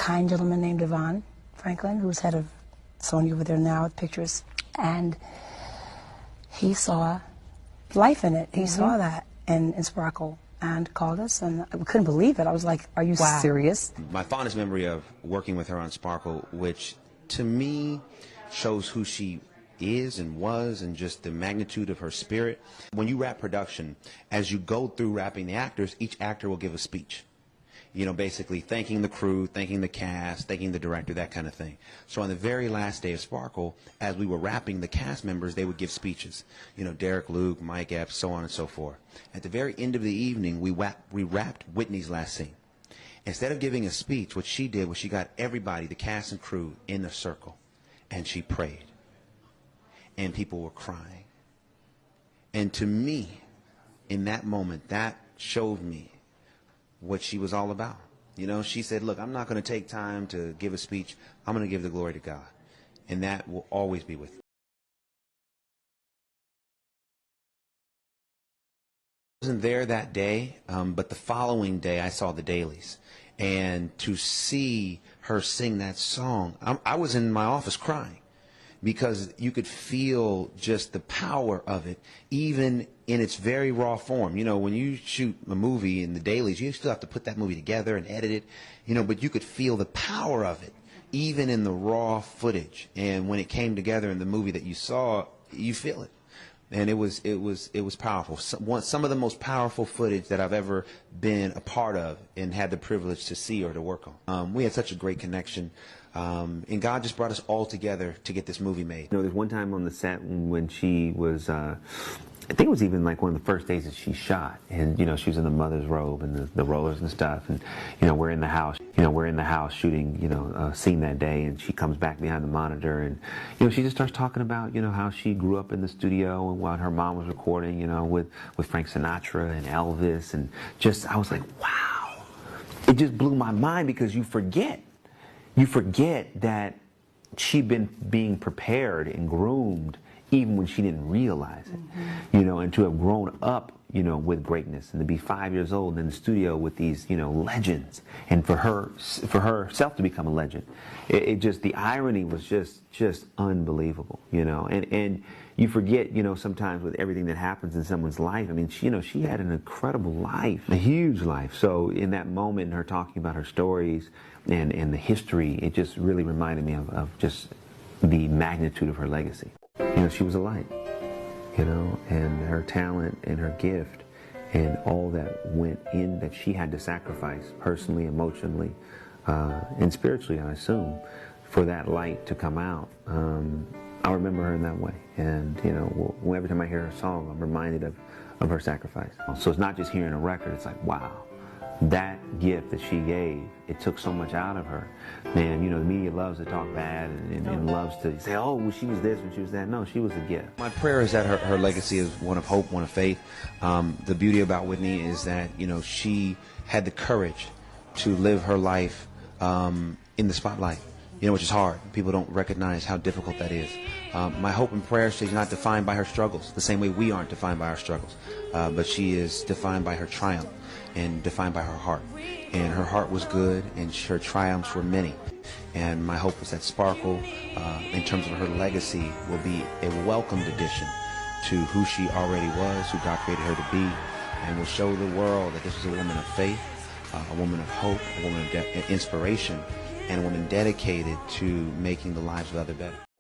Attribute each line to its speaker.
Speaker 1: kind gentleman named Devon Franklin, who's head of Sony over there now with pictures, and he saw life in it. He saw that in Sparkle and called us, and we couldn't believe it. I was like, are you serious?
Speaker 2: My fondest memory of working with her on Sparkle, which to me shows who she is and was and just the magnitude of her spirit. When you wrap production, as you go through wrapping the actors, each actor will give a speech. You know, basically thanking the crew, thanking the cast, thanking the director, that kind of thing. So on the very last day of Sparkle, as we were wrapping the cast members, they would give speeches. You know, Derek, Luke, Mike Epps, so on and so forth. At the very end of the evening, we wrapped Whitney's last scene. Instead of giving a speech, what she did was she got everybody, the cast and crew, in a circle, and she prayed. And people were crying. And to me, in that moment, that showed me what she was all about. You know, she said, look, I'm not going to take time to give a speech. I'm going to give the glory to God. And that will always be with me. I wasn't there that day, but the following day I saw the dailies. And to see her sing that song, I was in my office crying, because you could feel just the power of it, even in its very raw form. You know, when you shoot a movie in the dailies, you still have to put that movie together and edit it, you know, but you could feel the power of it, even in the raw footage. And when it came together in the movie that you saw, you feel it. And it was powerful. Some of the most powerful footage that I've ever been a part of and had the privilege to see or to work on. We had such a great connection. And God just brought us all together to get this movie made.
Speaker 3: You know, there's one time on the set when she was, I think it was even like one of the first days that she shot, and you know, she was in the mother's robe and the rollers and stuff, and you know, we're in the house shooting, you know, a scene that day, and she comes back behind the monitor, and you know, she just starts talking about, you know, how she grew up in the studio and while her mom was recording, you know, with Frank Sinatra and Elvis, and just, I was like, wow, it just blew my mind, because you forget that she'd been being prepared and groomed even when she didn't realize it, you know, and to have grown up, you know, with greatness, and to be 5 years old in the studio with these, you know, legends, and for herself to become a legend, it just, the irony was just unbelievable, you know, and you forget, you know, sometimes with everything that happens in someone's life. I mean, she, you know, she had an incredible life, a huge life. So in that moment, her talking about her stories and the history, it just really reminded me of just the magnitude of her legacy. You know, she was a light, you know, and her talent and her gift and all that went in, that she had to sacrifice personally, emotionally, and spiritually, I assume, for that light to come out. I remember her in that way. And, you know, every time I hear her song, I'm reminded of her sacrifice. So it's not just hearing a record, it's like, wow, that gift that she gave, it took so much out of her. Man, you know, the media loves to talk bad and loves to say, oh, well, she was this and she was that. No, she was a gift.
Speaker 2: My prayer is that her legacy is one of hope, one of faith. The beauty about Whitney is that, you know, she had the courage to live her life in the spotlight, you know, which is hard. People don't recognize how difficult that is. My hope and prayer is she's not defined by her struggles, the same way we aren't defined by our struggles. But she is defined by her triumph and defined by her heart. And her heart was good, and her triumphs were many. And my hope is that Sparkle, in terms of her legacy, will be a welcomed addition to who she already was, who God created her to be, and will show the world that this is a woman of faith, a woman of hope, a woman of inspiration, and a woman dedicated to making the lives of others better.